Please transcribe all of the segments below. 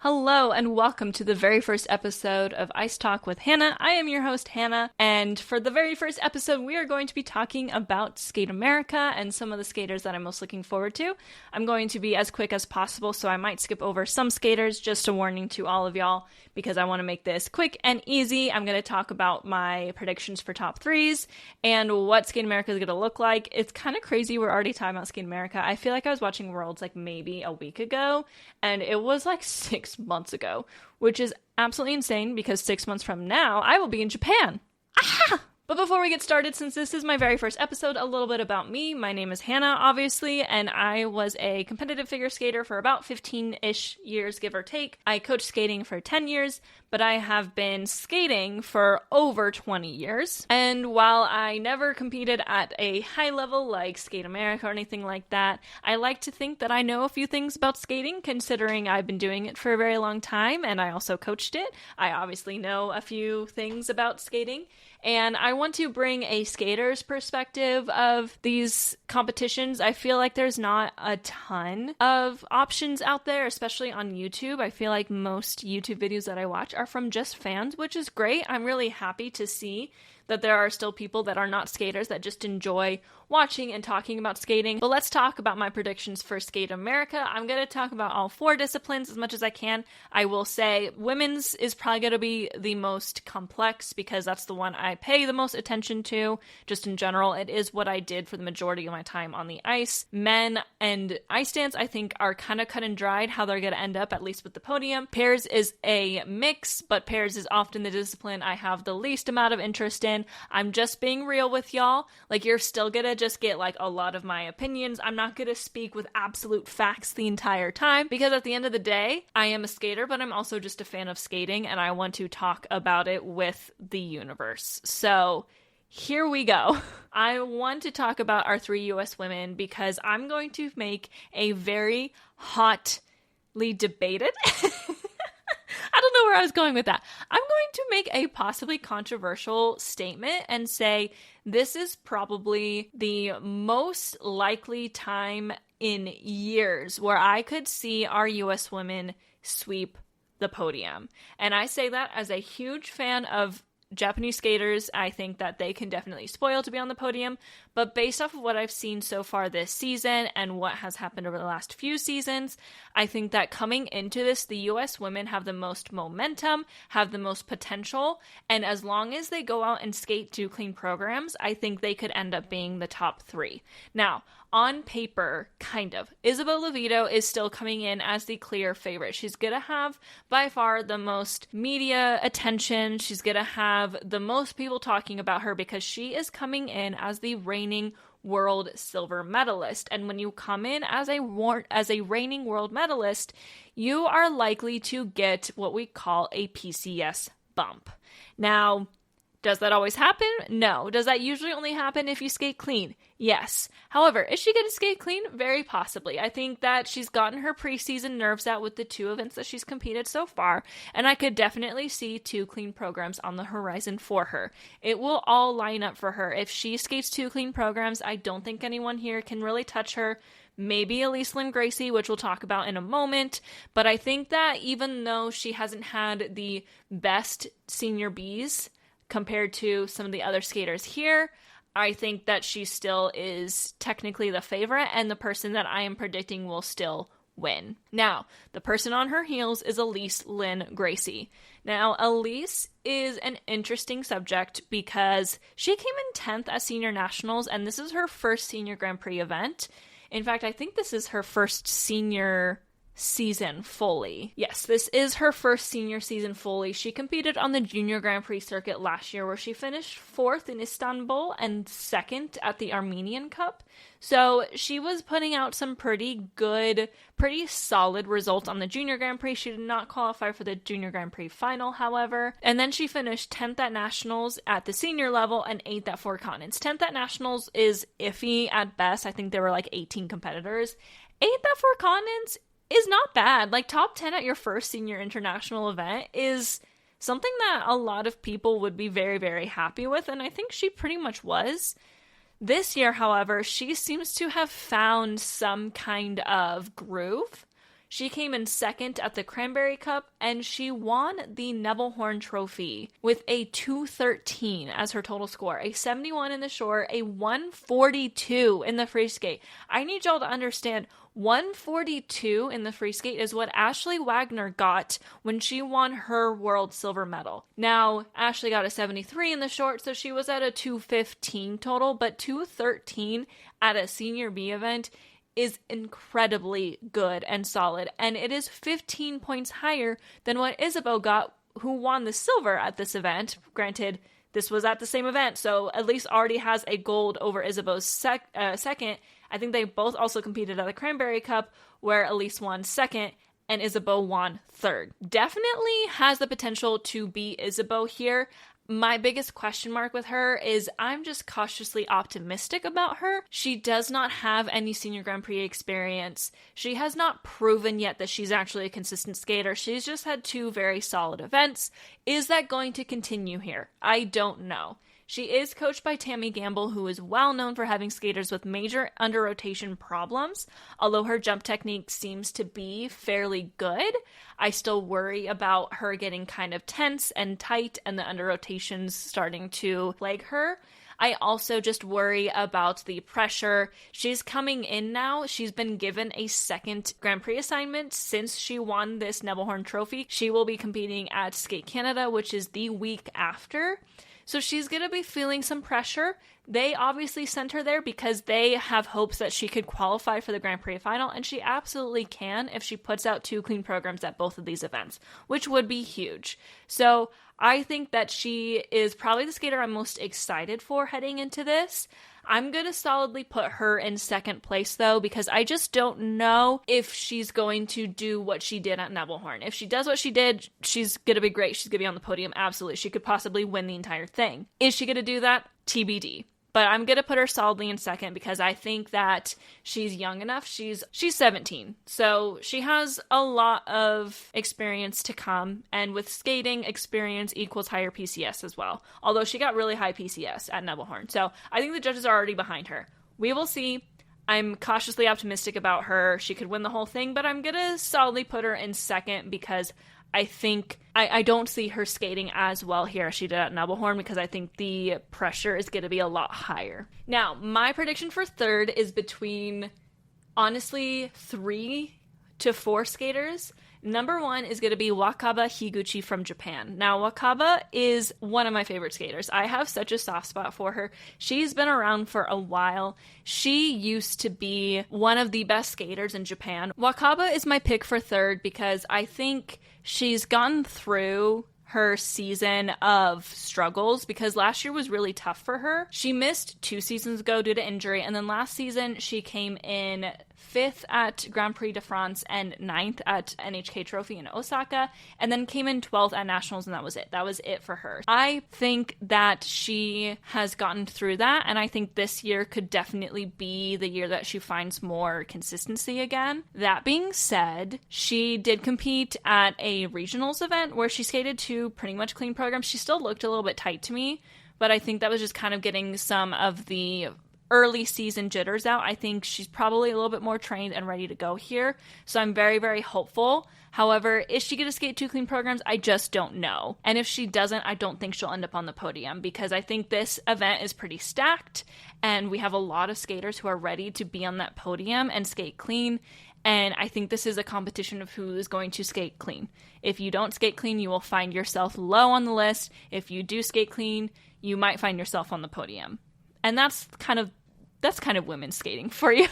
Hello and welcome to the very first episode of Ice Talk with Hannah. I am your host, Hannah, and for the very first episode, we are going to be talking about Skate America and some of the skaters that I'm most looking forward to. I'm going to be as quick as possible, so I might skip over some skaters, just a warning to all of y'all, because I want to make this quick and easy. I'm going to talk about my predictions for top threes and what Skate America is going to look like. It's kind of crazy we're already talking about Skate America. I feel like I was watching Worlds like maybe a week ago, and it was like 6 months ago, which is absolutely insane because 6 months from now, I will be in Japan. Ah! But before we get started, since this is my very first episode, a little bit about me. My name is Hannah, obviously, and I was a competitive figure skater for about 15-ish years, give or take. I coached skating for 10 years, but I have been skating for over 20 years. And while I never competed at a high level like Skate America or anything like that, I like to think that I know a few things about skating, considering I've been doing it for a very long time, and I also coached it. I obviously know a few things about skating. And I want to bring a skater's perspective of these competitions. I feel like there's not a ton of options out there, especially on YouTube. I feel like most YouTube videos that I watch are from just fans, which is great. I'm really happy to see that there are still people that are not skaters that just enjoy watching and talking about skating. But let's talk about my predictions for Skate America. I'm going to talk about all four disciplines as much as I can. I will say women's is probably going to be the most complex because that's the one I pay the most attention to. Just in general, it is what I did for the majority of my time on the ice. Men and ice dance, I think, are kind of cut and dried how they're going to end up, at least with the podium. Pairs is a mix, but pairs is often the discipline I have the least amount of interest in. I'm just being real with y'all. Like, you're still gonna just get like a lot of my opinions. I'm not gonna speak with absolute facts the entire time because at the end of the day, I am a skater, but I'm also just a fan of skating and I want to talk about it with the universe. So here we go. I want to talk about our three US women because I'm going to make a very hotly debated I don't know where I was going with that. I'm going to make a possibly controversial statement and say this is probably the most likely time in years where I could see our US women sweep the podium. And I say that as a huge fan of Japanese skaters. I think that they can definitely spoil to be on the podium, but based off of what I've seen so far this season and what has happened over the last few seasons, I think that coming into this, the US women have the most momentum, have the most potential, and as long as they go out and skate two clean programs, I think they could end up being the top three. Now, on paper, kind of, Isabel Levito is still coming in as the clear favorite. She's going to have, by far, the most media attention. She's going to have the most people talking about her because she is coming in as the reigning world silver medalist. And when you come in as a reigning world medalist, you are likely to get what we call a PCS bump. Now, does that always happen? No. Does that usually only happen if you skate clean? Yes. However, is she going to skate clean? Very possibly. I think that she's gotten her preseason nerves out with the two events that she's competed so far, and I could definitely see two clean programs on the horizon for her. It will all line up for her. If she skates two clean programs, I don't think anyone here can really touch her. Maybe Elise Lynn Gracie, which we'll talk about in a moment, but I think that even though she hasn't had the best senior Bs compared to some of the other skaters here, I think that she still is technically the favorite and the person that I am predicting will still win. Now, the person on her heels is Elise Lynn Gracie. Now, Elise is an interesting subject because she came in 10th at Senior Nationals, and this is her first Senior Grand Prix event. In fact, I think this is her first senior season fully. Yes, this is her first senior season fully. She competed on the Junior Grand Prix circuit last year where she finished 4th in Istanbul and 2nd at the Armenian Cup. So she was putting out some pretty good, pretty solid results on the Junior Grand Prix. She did not qualify for the Junior Grand Prix final, however. And then she finished 10th at Nationals at the senior level and 8th at Four Continents. 10th at Nationals is iffy at best. I think there were like 18 competitors. 8th at Four Continents is not bad. Like, top 10 at your first senior international event is something that a lot of people would be very, very happy with, and I think she pretty much was. This year, however, she seems to have found some kind of groove. She came in second at the Cranberry Cup, and she won the Nebelhorn Trophy with a 213 as her total score, a 71 in the short, a 142 in the free skate. I need y'all to understand, 142 in the free skate is what Ashley Wagner got when she won her world silver medal. Now, Ashley got a 73 in the short, so she was at a 215 total, but 213 at a Senior B event is incredibly good and solid, and it is 15 points higher than what Isabeau got, who won the silver at this event. Granted, this was at the same event, so at least already has a gold over Isabeau's second. I think they both also competed at the Cranberry Cup, where Elise won second and Isabeau won third. Definitely has the potential to be Isabeau here. My biggest question mark with her is I'm just cautiously optimistic about her. She does not have any Senior Grand Prix experience. She has not proven yet that she's actually a consistent skater. She's just had 2 very solid events. Is that going to continue here? I don't know. She is coached by Tammy Gamble, who is well known for having skaters with major under-rotation problems. Although her jump technique seems to be fairly good, I still worry about her getting kind of tense and tight and the under-rotations starting to plague her. I also just worry about the pressure. She's coming in now. She's been given a second Grand Prix assignment since she won this Nebelhorn Trophy. She will be competing at Skate Canada, which is the week after. So she's going to be feeling some pressure. They obviously sent her there because they have hopes that she could qualify for the Grand Prix final, and she absolutely can if she puts out 2 clean programs at both of these events, which would be huge. So I think that she is probably the skater I'm most excited for heading into this. I'm going to solidly put her in second place, though, because I just don't know if she's going to do what she did at Nebelhorn. If she does what she did, she's going to be great. She's going to be on the podium. Absolutely. She could possibly win the entire thing. Is she going to do that? TBD. But I'm going to put her solidly in second because I think that she's young enough. She's 17. So she has a lot of experience to come. And with skating, experience equals higher PCS as well. Although she got really high PCS at Nebelhorn. So I think the judges are already behind her. We will see. I'm cautiously optimistic about her. She could win the whole thing, but I'm going to solidly put her in second because I think I don't see her skating as well here as she did at Nebelhorn because I think the pressure is going to be a lot higher. Now, my prediction for third is between, honestly, 3 to 4 skaters. Number 1 is going to be Wakaba Higuchi from Japan. Now, Wakaba is one of my favorite skaters. I have such a soft spot for her. She's been around for a while. She used to be one of the best skaters in Japan. Wakaba is my pick for third because I think she's gotten through her season of struggles because last year was really tough for her. She missed 2 seasons ago due to injury, and then last season she came in 5th at Grand Prix de France and 9th at NHK Trophy in Osaka, and then came in 12th at Nationals, and that was it. That was it for her. I think that she has gotten through that, and I think this year could definitely be the year that she finds more consistency again. That being said, she did compete at a regionals event where she skated 2 pretty much clean programs. She still looked a little bit tight to me, but I think that was just kind of getting some of the early season jitters out. I think she's probably a little bit more trained and ready to go here. So I'm very, very hopeful. However, is she going to skate 2 clean programs? I just don't know. And if she doesn't, I don't think she'll end up on the podium because I think this event is pretty stacked and we have a lot of skaters who are ready to be on that podium and skate clean. And I think this is a competition of who is going to skate clean. If you don't skate clean, you will find yourself low on the list. If you do skate clean, you might find yourself on the podium. And that's kind of women's skating for you.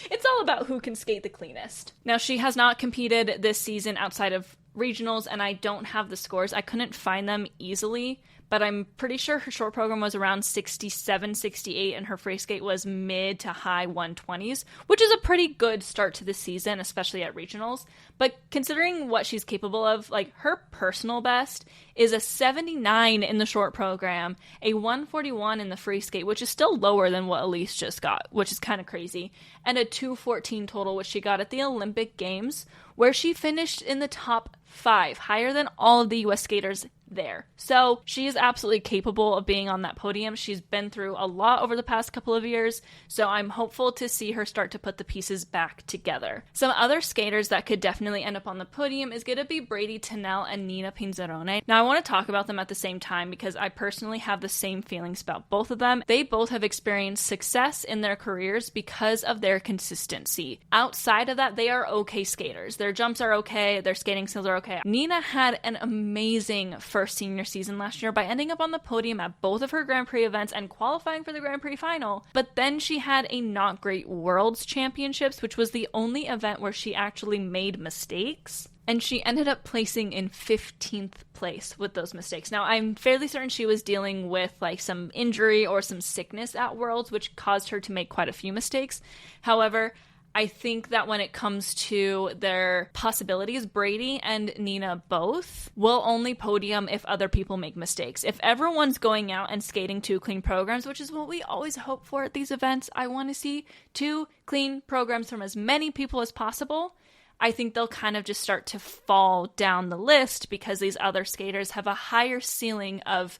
It's all about who can skate the cleanest. Now, she has not competed this season outside of regionals, and I don't have the scores. I couldn't find them easily, but I'm pretty sure her short program was around 67, 68, and her free skate was mid to high 120s, which is a pretty good start to the season, especially at regionals. But considering what she's capable of, like, her personal best is a 79 in the short program, a 141 in the free skate, which is still lower than what Elise just got, which is kind of crazy, and a 214 total, which she got at the Olympic Games, where she finished in the top 5, higher than all of the U.S. skaters there. So she is absolutely capable of being on that podium. She's been through a lot over the past couple of years, so I'm hopeful to see her start to put the pieces back together. Some other skaters that could definitely end up on the podium is going to be Brady Tennell and Nina Pinzerone. Now, I want to talk about them at the same time because I personally have the same feelings about both of them. They both have experienced success in their careers because of their consistency. Outside of that, they are okay skaters. Their jumps are okay, their skating skills are okay. Nina had an amazing first senior season last year by ending up on the podium at both of her Grand Prix events and qualifying for the Grand Prix final. But then she had a not great Worlds Championships, which was the only event where she actually made mistakes. And she ended up placing in 15th place with those mistakes. Now, I'm fairly certain she was dealing with like some injury or some sickness at Worlds, which caused her to make quite a few mistakes. However, I think that when it comes to their possibilities, Brady and Nina both will only podium if other people make mistakes. If everyone's going out and skating 2 clean programs, which is what we always hope for at these events, I want to see 2 clean programs from as many people as possible. I think they'll kind of just start to fall down the list because these other skaters have a higher ceiling of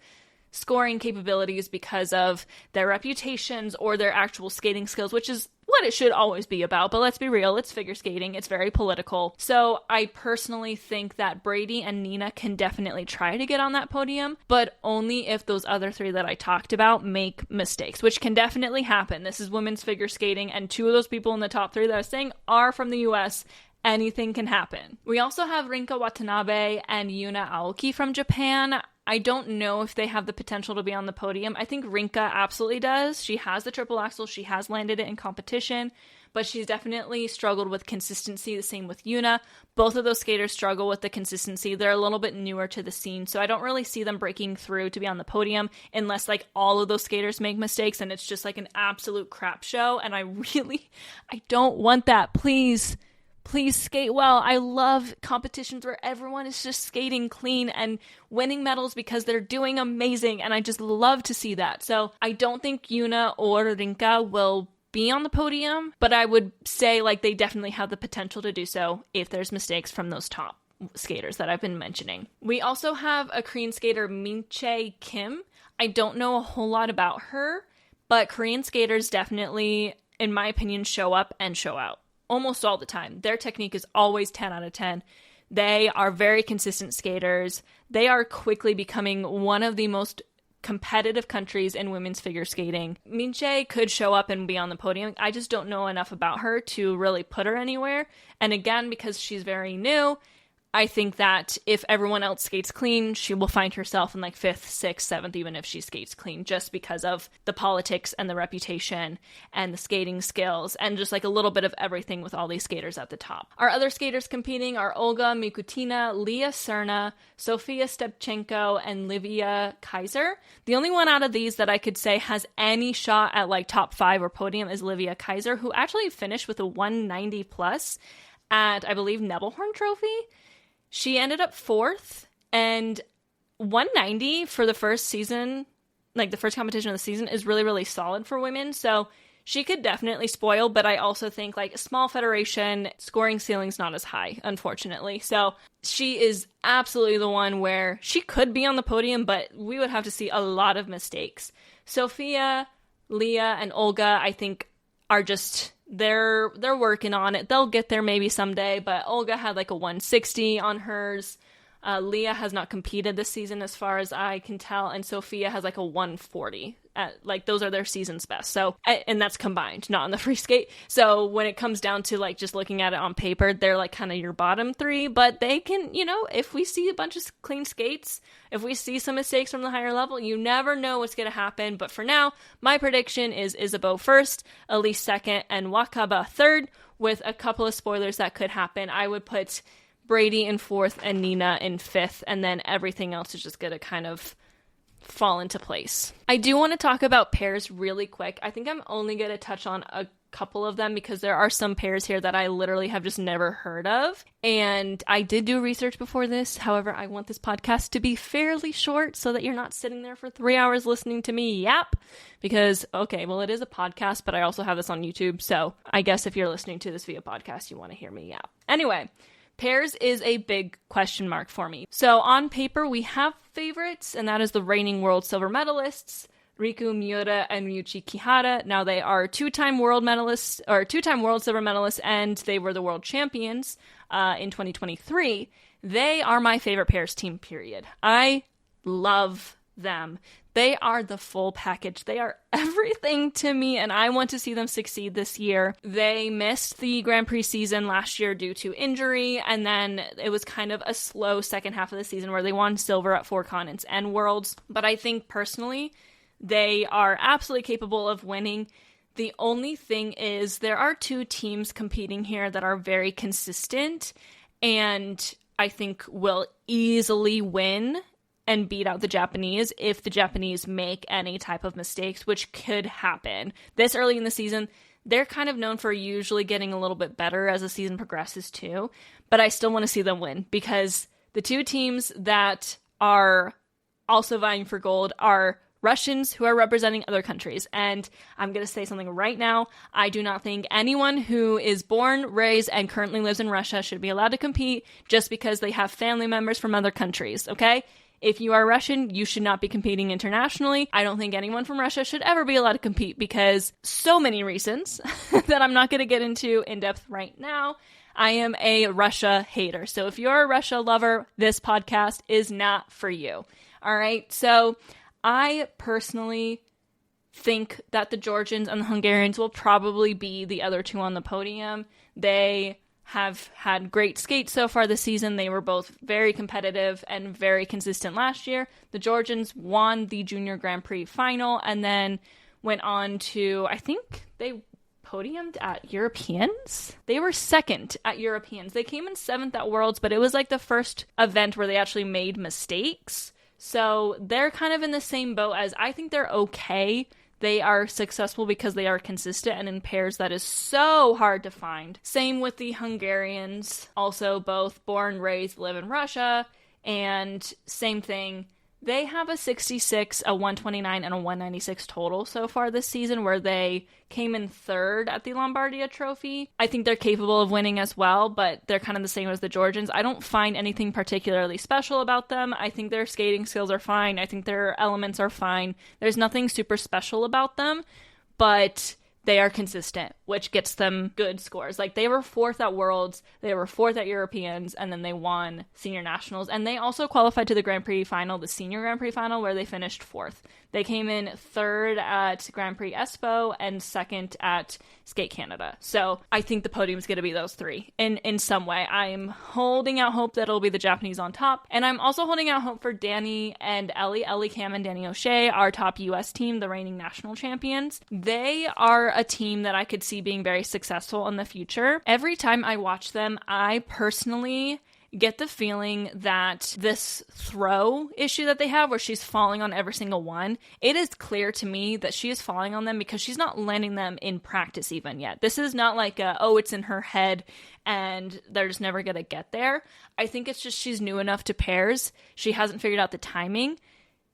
scoring capabilities because of their reputations or their actual skating skills, which is what it should always be about. But let's be real, it's figure skating. It's very political. So I personally think that Brady and Nina can definitely try to get on that podium, but only if those other 3 that I talked about make mistakes, which can definitely happen. This is women's figure skating, and 2 of those people in the top 3 that I was saying are from the US. Anything can happen. We also have Rinka Watanabe and Yuna Aoki from Japan. I don't know if they have the potential to be on the podium. I think Rinka absolutely does. She has the triple axel. She has landed it in competition, but she's definitely struggled with consistency. The same with Yuna. Both of those skaters struggle with the consistency. They're a little bit newer to the scene, so I don't really see them breaking through to be on the podium unless like all of those skaters make mistakes and it's just like an absolute crap show. And I don't want that. Please skate well. I love competitions where everyone is just skating clean and winning medals because they're doing amazing, and I just love to see that. So I don't think Yuna or Rinka will be on the podium, but I would say like they definitely have the potential to do so if there's mistakes from those top skaters that I've been mentioning. We also have a Korean skater, Minchae Kim. I don't know a whole lot about her, but Korean skaters definitely, in my opinion, show up and show out. Almost all the time. Their technique is always 10 out of 10. They are very consistent skaters. They are quickly becoming one of the most competitive countries in women's figure skating. Minchae could show up and be on the podium. I just don't know enough about her to really put her anywhere. And again, because she's very new, I think that if everyone else skates clean, she will find herself in like 5th, 6th, 7th, even if she skates clean, just because of the politics and the reputation and the skating skills and just like a little bit of everything with all these skaters at the top. Our other skaters competing are Olga Mikutina, Leah Cerna, Sofia Stepchenko, and Livia Kaiser. The only one out of these that I could say has any shot at like top 5 or podium is Livia Kaiser, who actually finished with a 190 plus at, I believe, Nebelhorn Trophy. She ended up 4th, and 190 for the first season, like the first competition of the season, is really, really solid for women. So she could definitely spoil, but I also think like a small federation, scoring ceiling's not as high, unfortunately. So she is absolutely the one where she could be on the podium, but we would have to see a lot of mistakes. Sophia, Leah, and Olga, I think, are just... They're working on it. They'll get there maybe someday, but Olga had like a 160 on hers. Leah has not competed this season as far as I can tell, and Sophia has like a 140. Like those are their season's best. So, and that's combined, not on the free skate. So when it comes down to like just looking at it on paper, they're like kind of your bottom 3, but they can, you know, if we see a bunch of clean skates, if we see some mistakes from the higher level, you never know what's going to happen. But for now, my prediction is Isabeau 1st, Elise 2nd, and Wakaba 3rd, with a couple of spoilers that could happen. I would put Brady in 4th and Nina in 5th, and then everything else is just going to kind of fall into place. I do want to talk about pairs really quick. I think I'm only going to touch on a couple of them because there are some pairs here that I literally have just never heard of. And I did do research before this. However, I want this podcast to be fairly short so that you're not sitting there for 3 hours listening to me yap. Because, okay, well, it is a podcast, but I also have this on YouTube. So I guess if you're listening to this via podcast, you want to hear me yap. Anyway, Pairs is a big question mark for me. So on paper, we have favorites, and that is the reigning world silver medalists, Riku Miura and Ryuichi Kihara. Now they are two-time world medalists, or two-time world silver medalists, and they were the world champions in 2023. They are my favorite pairs team, period. I love them. They are the full package. They are everything to me, and I want to see them succeed this year. They missed the Grand Prix season last year due to injury, and then it was kind of a slow second half of the season where they won silver at Four Continents and Worlds. But I think personally, they are absolutely capable of winning. The only thing is there are two teams competing here that are very consistent and I think will easily win and beat out the Japanese if the Japanese make any type of mistakes, which could happen. This early in the season, they're kind of known for usually getting a little bit better as the season progresses too, but I still want to see them win because the two teams that are also vying for gold are Russians who are representing other countries. And I'm going to say something right now. I do not think anyone who is born, raised, and currently lives in Russia should be allowed to compete just because they have family members from other countries, okay? If you are Russian, you should not be competing internationally. I don't think anyone from Russia should ever be allowed to compete because so many reasons that I'm not going to get into in depth right now. I am a Russia hater. So if you're a Russia lover, this podcast is not for you. All right. So I personally think that the Georgians and the Hungarians will probably be the other two on the podium. They have had great skates so far this season. They were both very competitive and very consistent last year. The Georgians won the Junior Grand Prix final and then went on to, I think they podiumed at Europeans. They were second at Europeans. They came in seventh at Worlds, but it was like the first event where they actually made mistakes. So they're kind of in the same boat as I think they're okay. They are successful because they are consistent and in pairs that is so hard to find. Same with the Hungarians, also both born, raised, live in Russia, and same thing. They have a 66, a 129, and a 196 total so far this season, where they came in third at the Lombardia Trophy. I think they're capable of winning as well, but they're kind of the same as the Georgians. I don't find anything particularly special about them. I think their skating skills are fine. I think their elements are fine. There's nothing super special about them, but they are consistent, which gets them good scores. Like, they were fourth at Worlds, they were fourth at Europeans, and then they won Senior Nationals. And they also qualified to the Grand Prix final, the Senior Grand Prix final, where they finished fourth. They came in third at Grand Prix Espoo and second at Skate Canada. So I think the podium's going to be those three in some way. I'm holding out hope that it'll be the Japanese on top. And I'm also holding out hope for Danny and Ellie Cam and Danny O'Shea, our top US team, the reigning national champions. They are a team that I could see being very successful in the future. Every time I watch them, I personally get the feeling that this throw issue that they have where she's falling on every single one, it is clear to me that she is falling on them because she's not landing them in practice even yet. This is not like it's in her head and they're just never going to get there. I think it's just she's new enough to pairs. She hasn't figured out the timing.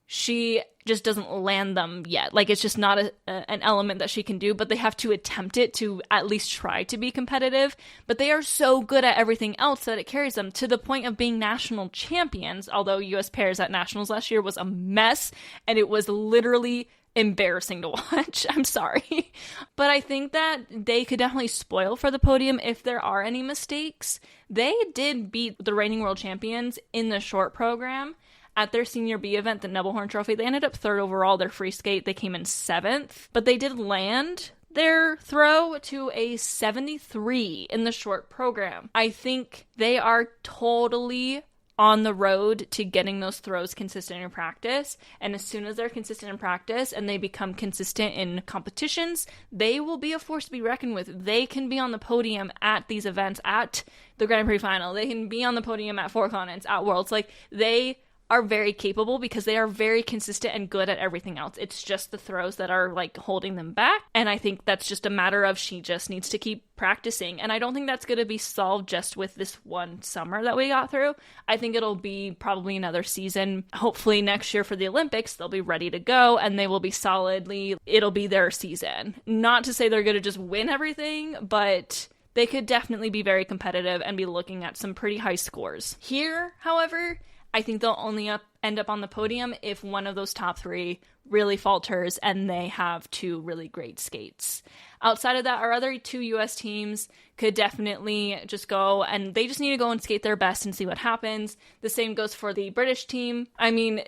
She just doesn't land them yet. Like, it's just not an element that she can do, but they have to attempt it to at least try to be competitive. But they are so good at everything else that it carries them to the point of being national champions, although U.S. pairs at nationals last year was a mess, and it was literally embarrassing to watch. I'm sorry. But I think that they could definitely spoil for the podium if there are any mistakes. They did beat the reigning world champions in the short program. At their Senior B event, the Nebelhorn Trophy, they ended up third overall. Their free skate, they came in seventh. But they did land their throw to a 73 in the short program. I think they are totally on the road to getting those throws consistent in practice. And as soon as they're consistent in practice and they become consistent in competitions, they will be a force to be reckoned with. They can be on the podium at these events, at the Grand Prix final. They can be on the podium at Four Continents, at Worlds. Like, they are very capable because they are very consistent and good at everything else. It's just the throws that are like holding them back. And I think that's just a matter of she just needs to keep practicing. And I don't think that's going to be solved just with this one summer that we got through. I think it'll be probably another season. Hopefully next year for the Olympics, they'll be ready to go and they will be solidly, it'll be their season. Not to say they're going to just win everything, but they could definitely be very competitive and be looking at some pretty high scores. Here, however, I think they'll only end up on the podium if one of those top three really falters and they have two really great skates. Outside of that, our other two US teams could definitely just go, and they just need to go and skate their best and see what happens. The same goes for the British team. I mean,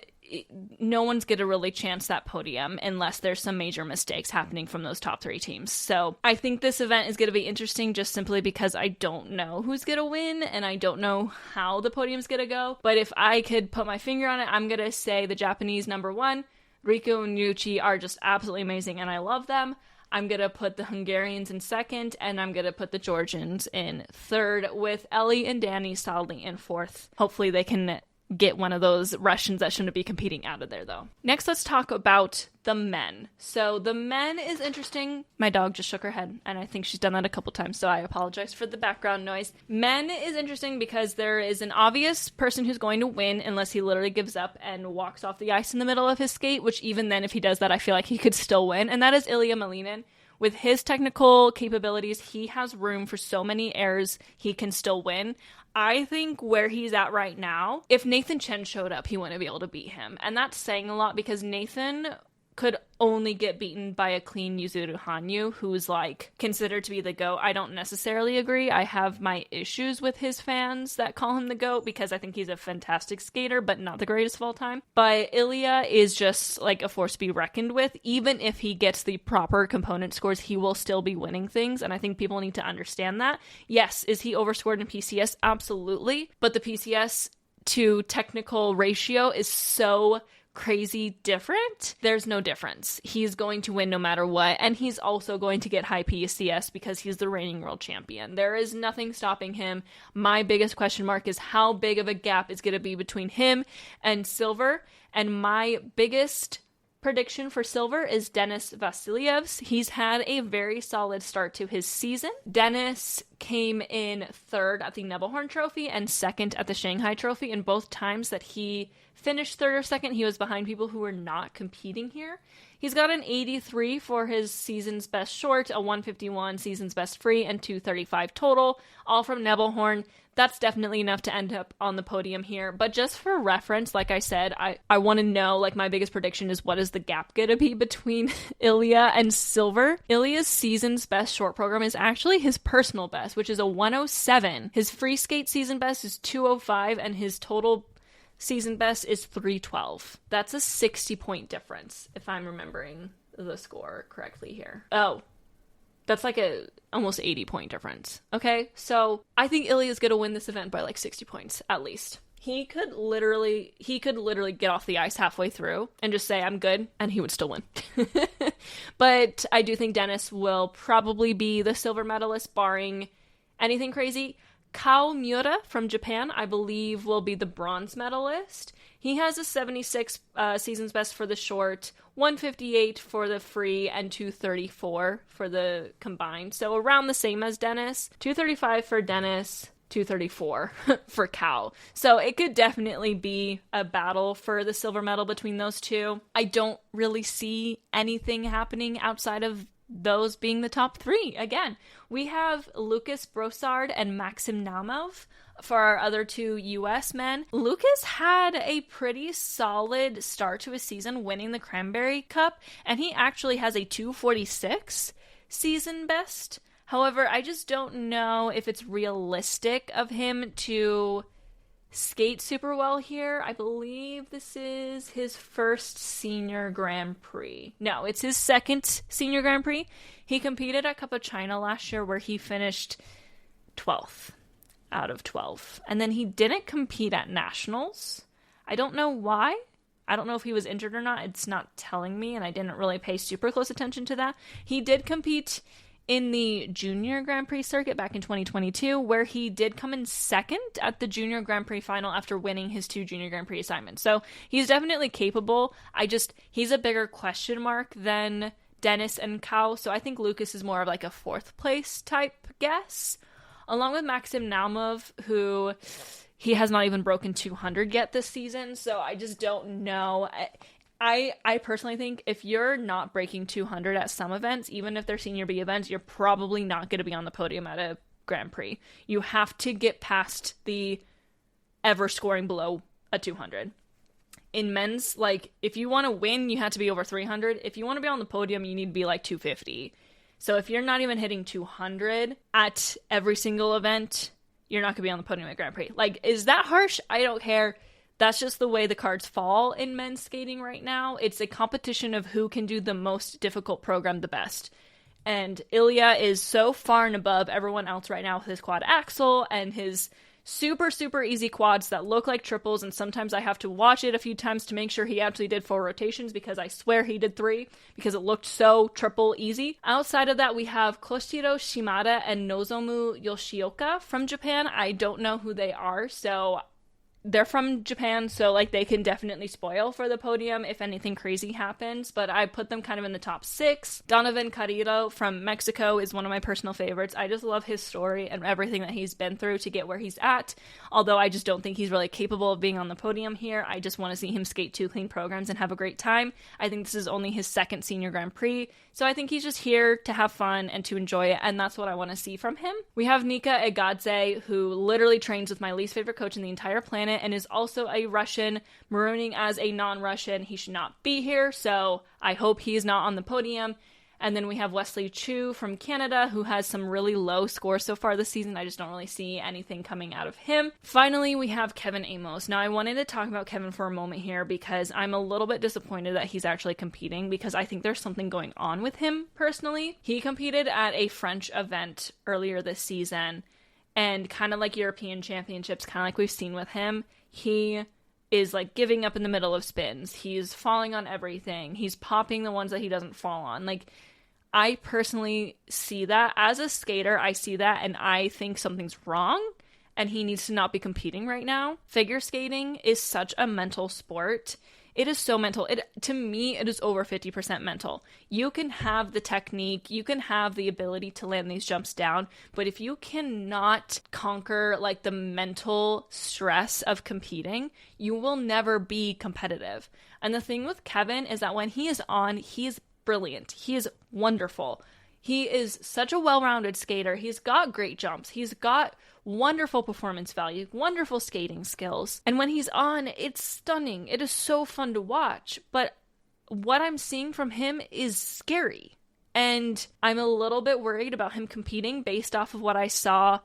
no one's going to really chance that podium unless there's some major mistakes happening from those top three teams. So I think this event is going to be interesting just simply because I don't know who's going to win and I don't know how the podium's going to go. But if I could put my finger on it, I'm going to say the Japanese number one, Riku and Yuichi, are just absolutely amazing and I love them. I'm going to put the Hungarians in second, and I'm going to put the Georgians in third, with Ellie and Danny solidly in fourth. Hopefully they can get one of those Russians that shouldn't be competing out of there, though. Next, let's talk about the men. So the men is interesting. My dog just shook her head, and I think she's done that a couple times, so I apologize for the background noise. Men is interesting because there is an obvious person who's going to win unless he literally gives up and walks off the ice in the middle of his skate, which even then, if he does that, I feel like he could still win, and that is Ilya Malinin. With his technical capabilities, he has room for so many errors he can still win. I think where he's at right now, if Nathan Chen showed up, he wouldn't be able to beat him. And that's saying a lot because Nathan could only get beaten by a clean Yuzuru Hanyu, who's like considered to be the GOAT. I don't necessarily agree. I have my issues with his fans that call him the GOAT because I think he's a fantastic skater, but not the greatest of all time. But Ilya is just like a force to be reckoned with. Even if he gets the proper component scores, he will still be winning things. And I think people need to understand that. Yes, is he overscored in PCS? Absolutely. But the PCS to technical ratio is so crazy different. There's no difference. He's going to win no matter what, and he's also going to get high PCS because he's the reigning world champion. There is nothing stopping him. My biggest question mark is how big of a gap is going to be between him and silver, and my biggest prediction for silver is Denis Vasilyev's. He's had a very solid start to his season. Denis came in third at the Nebelhorn Trophy and second at the Shanghai Trophy, and both times that he finished third or second, he was behind people who were not competing here. He's got an 83 for his season's best short, a 151 season's best free, and 235 total, all from Nebelhorn. That's definitely enough to end up on the podium here. But just for reference, like I said, I want to know, like, my biggest prediction is what is the gap going to be between Ilya and silver. Ilya's season's best short program is actually his personal best, which is a 107. His free skate season best is 205, and his total season best is 312. That's a 60-point difference, if I'm remembering the score correctly here. Oh, that's like a almost 80-point difference. Okay, so I think Ilya's gonna win this event by like 60 points, at least. He could literally get off the ice halfway through and just say, I'm good, and he would still win. But I do think Denis will probably be the silver medalist, barring anything crazy. Kao Miura from Japan, I believe, will be the bronze medalist. He has a 76 season's best for the short, 158 for the free, and 234 for the combined. So around the same as Denis. 235 for Denis, 234 for Kao. So it could definitely be a battle for the silver medal between those two. I don't really see anything happening outside of those being the top three. Again, we have Lucas Brossard and Maxim Naumov for our other two US men. Lucas had a pretty solid start to his season, winning the Cranberry Cup, and he actually has a 246 season best. However, I just don't know if it's realistic of him to skate super well here. I believe this is his first senior Grand Prix. No, it's his second senior Grand Prix. He competed at Cup of China last year where he finished 12th out of 12. And then he didn't compete at Nationals. I don't know why. I don't know if he was injured or not. It's not telling me, and I didn't really pay super close attention to that. He did compete in the Junior Grand Prix circuit back in 2022, where he did come in second at the Junior Grand Prix final after winning his 2 Junior Grand Prix assignments. So he's definitely capable. He's a bigger question mark than Denis and Kao, so I think Lucas is more of like a 4th place type guess, along with Maxim Naumov, who he has not even broken 200 yet this season, so I just don't know. I personally think if you're not breaking 200 at some events, even if they're senior B events, you're probably not going to be on the podium at a Grand Prix. You have to get past the ever scoring below a 200. In men's, like, if you want to win, you have to be over 300. If you want to be on the podium, you need to be like 250. So if you're not even hitting 200 at every single event, you're not going to be on the podium at Grand Prix. Like, is that harsh? I don't care. That's just the way the cards fall in men's skating right now. It's a competition of who can do the most difficult program the best. And Ilya is so far and above everyone else right now with his quad axel and his super, super easy quads that look like triples, and sometimes I have to watch it a few times to make sure he actually did 4 rotations, because I swear he did 3, because it looked so triple easy. Outside of that, we have Koshiro Shimada and Nozomu Yoshioka from Japan. I don't know who they are, so they're from Japan, so like they can definitely spoil for the podium if anything crazy happens, but I put them kind of in the top 6. Donovan Carrillo from Mexico is one of my personal favorites. I just love his story and everything that he's been through to get where he's at, although I just don't think he's really capable of being on the podium here. I just want to see him skate 2 clean programs and have a great time. I think this is only his 2nd senior Grand Prix, so I think he's just here to have fun and to enjoy it, and that's what I want to see from him. We have Nika Egadze, who literally trains with my least favorite coach in the entire planet and is also a Russian, marooning as a non-Russian. He should not be here, so I hope he's not on the podium. And then we have Wesley Chu from Canada, who has some really low scores so far this season. I just don't really see anything coming out of him. Finally, we have Kevin Amos. Now, I wanted to talk about Kevin for a moment here because I'm a little bit disappointed that he's actually competing, because I think there's something going on with him personally. He competed at a French event earlier this season, and kind of like European Championships, kind of like we've seen with him, he is like giving up in the middle of spins. He's falling on everything. He's popping the ones that he doesn't fall on. Like, I personally see that. As a skater, I see that and I think something's wrong and he needs to not be competing right now. Figure skating is such a mental sport. It is so mental. To me, it is over 50% mental. You can have the technique, you can have the ability to land these jumps down, but if you cannot conquer like the mental stress of competing, you will never be competitive. And the thing with Kevin is that when he is on, he is brilliant. He is wonderful. He is such a well-rounded skater. He's got great jumps. He's got wonderful performance value, wonderful skating skills. And when he's on, it's stunning. It is so fun to watch. But what I'm seeing from him is scary. And I'm a little bit worried about him competing based off of what I saw,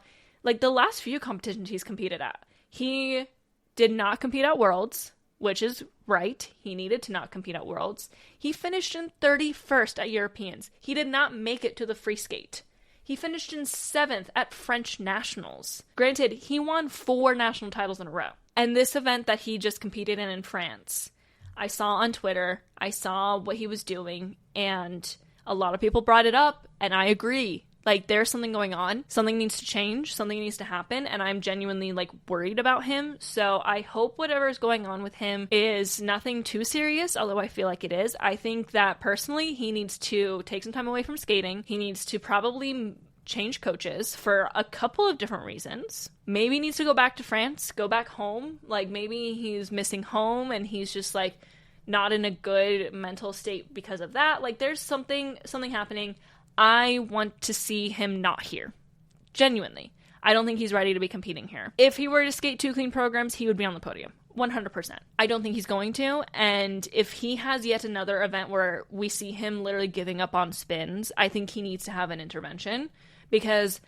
like the last few competitions he's competed at. He did not compete at Worlds, which is right. He needed to not compete at Worlds. He finished in 31st at Europeans. He did not make it to the free skate. He finished in 7th at French Nationals. Granted, he won 4 national titles in a row. And this event that he just competed in France, I saw on Twitter, I saw what he was doing, and a lot of people brought it up, and I agree. Like, there's something going on. Something needs to change. Something needs to happen. And I'm genuinely, like, worried about him. So I hope whatever is going on with him is nothing too serious, although I feel like it is. I think that, personally, he needs to take some time away from skating. He needs to probably change coaches for a couple of different reasons. Maybe he needs to go back to France, go back home. Like, maybe he's missing home and he's just, like, not in a good mental state because of that. Like, there's something happening. I want to see him not here. Genuinely. I don't think he's ready to be competing here. If he were to skate 2 clean programs, he would be on the podium. 100%. I don't think he's going to, and if he has yet another event where we see him literally giving up on spins, I think he needs to have an intervention, because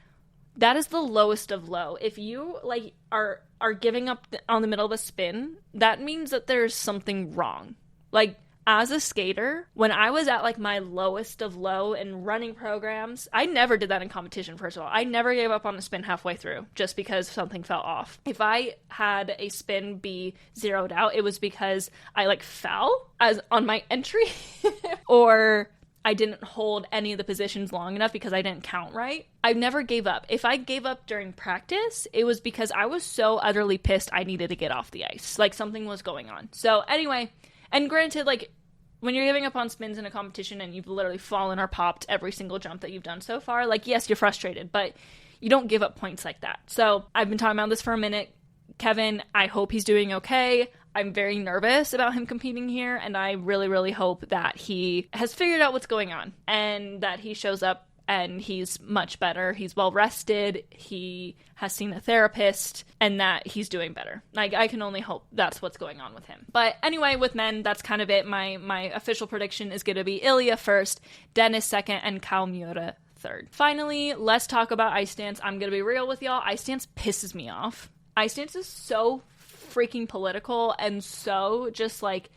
that is the lowest of low. If you like are giving up on the middle of a spin, that means that there's something wrong. Like, as a skater, when I was at like my lowest of low in running programs, I never did that in competition, first of all. I never gave up on a spin halfway through just because something fell off. If I had a spin be zeroed out, it was because I like fell as on my entry or I didn't hold any of the positions long enough because I didn't count right. I never gave up. If I gave up during practice, it was because I was so utterly pissed I needed to get off the ice. Like, something was going on. So anyway, and granted, like, when you're giving up on spins in a competition and you've literally fallen or popped every single jump that you've done so far, like, yes, you're frustrated, but you don't give up points like that. So I've been talking about this for a minute. Kevin, I hope he's doing okay. I'm very nervous about him competing here, and I really, really hope that he has figured out what's going on and that he shows up and he's much better. He's well rested. He has seen a therapist, and that he's doing better. Like, I can only hope that's what's going on with him. But anyway, with men, that's kind of it. My official prediction is going to be Ilya first, Dennis second, and Kyle Miura third. Finally, let's talk about ice dance. I'm going to be real with y'all. Ice dance pisses me off. Ice dance is so freaking political and so just like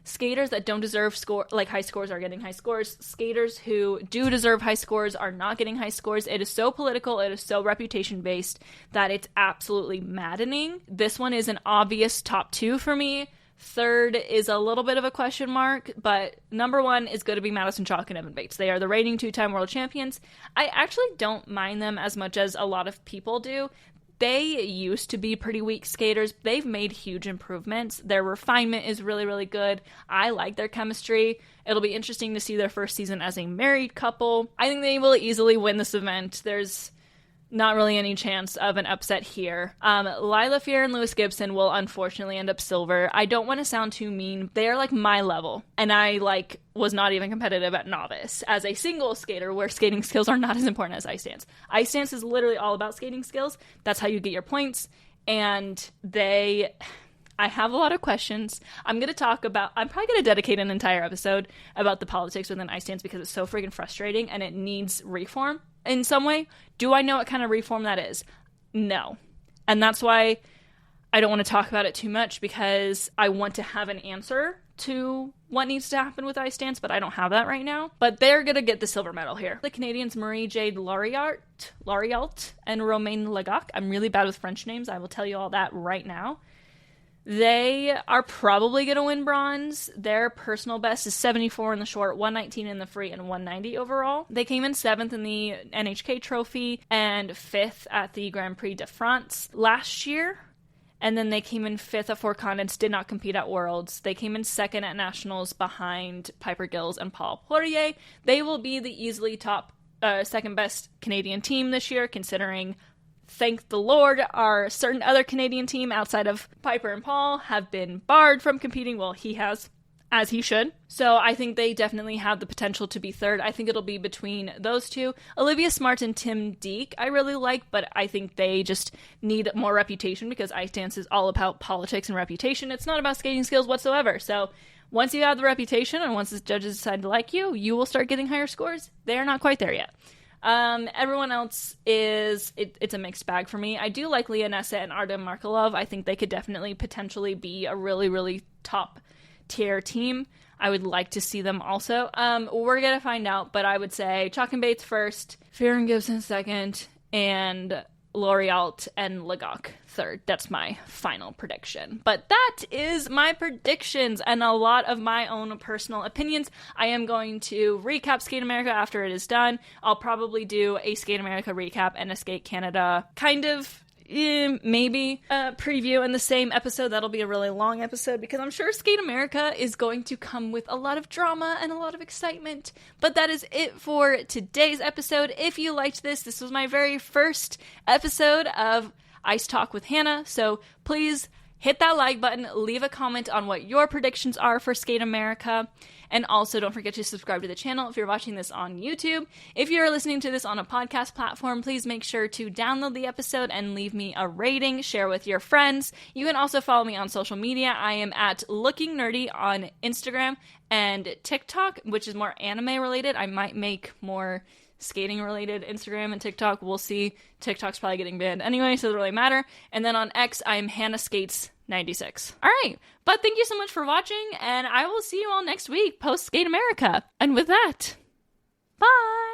skaters that don't deserve high scores are getting high scores. Skaters who do deserve high scores are not getting high scores. It is so political. It is so reputation based that it's absolutely maddening. This one is an obvious top 2 for me. Third is a little bit of a question mark, but number 1 is going to be Madison Chalk and Evan Bates. They are the reigning 2-time world champions. I actually don't mind them as much as a lot of people do. They used to be pretty weak skaters. They've made huge improvements. Their refinement is really, really good. I like their chemistry. It'll be interesting to see their first season as a married couple. I think they will easily win this event. There's not really any chance of an upset here. Lila Fear and Lewis Gibson will unfortunately end up silver. I don't want to sound too mean. They are like my level, and I was not even competitive at novice as a single skater where skating skills are not as important as ice dance. Ice dance is literally all about skating skills. That's how you get your points, and I have a lot of questions. I'm probably going to dedicate an entire episode about the politics within ice dance because it's so freaking frustrating and it needs reform in some way. Do I know what kind of reform that is? No. And that's why I don't want to talk about it too much, because I want to have an answer to what needs to happen with ice dance, but I don't have that right now. But they're going to get the silver medal here. The Canadians, Marie Jade Lariat and Romain Legac. I'm really bad with French names. I will tell you all that right now. They are probably going to win bronze. Their personal best is 74 in the short, 119 in the free, and 190 overall. They came in 7th in the NHK Trophy and 5th at the Grand Prix de France last year. And then they came in 5th at Four Continents, did not compete at Worlds. They came in 2nd at Nationals behind Piper Gills and Paul Poirier. They will be the easily top second best Canadian team this year, considering, thank the Lord, our certain other Canadian team outside of Piper and Paul have been barred from competing. Well, he has, as he should. So I think they definitely have the potential to be third. I think it'll be between those two. Olivia Smart and Tim Deek I really like, but I think they just need more reputation because ice dance is all about politics and reputation. It's not about skating skills whatsoever. So once you have the reputation and once the judges decide to like you, you will start getting higher scores. They are not quite there yet. Everyone else it's a mixed bag for me. I do like Leah Nessa and Artem Markelov. I think they could definitely potentially be a really, really top tier team. I would like to see them also. We're going to find out, but I would say Chalk and Bates first, Fear and Gibson second, and L'Oreal and Legac third. That's my final prediction. But that is my predictions and a lot of my own personal opinions. I am going to recap Skate America after it is done. I'll probably do a Skate America recap and a Skate Canada kind of maybe a preview in the same episode. That'll be a really long episode because I'm sure Skate America is going to come with a lot of drama and a lot of excitement. But that is it for today's episode. If you liked this was my very first episode of Ice Talk with Hannah, so please hit that like button, leave a comment on what your predictions are for Skate America, and also don't forget to subscribe to the channel if you're watching this on YouTube. If you're listening to this on a podcast platform, please make sure to download the episode and leave me a rating, share with your friends. You can also follow me on social media. I am at Looking Nerdy on Instagram and TikTok, which is more anime related. I might make more skating related Instagram and TikTok. We'll see. TikTok's probably getting banned anyway, so it doesn't really matter. And then on X, I'm Hannah Skates 96. All right, but thank you so much for watching, and I will see you all next week post Skate America. And with that, bye.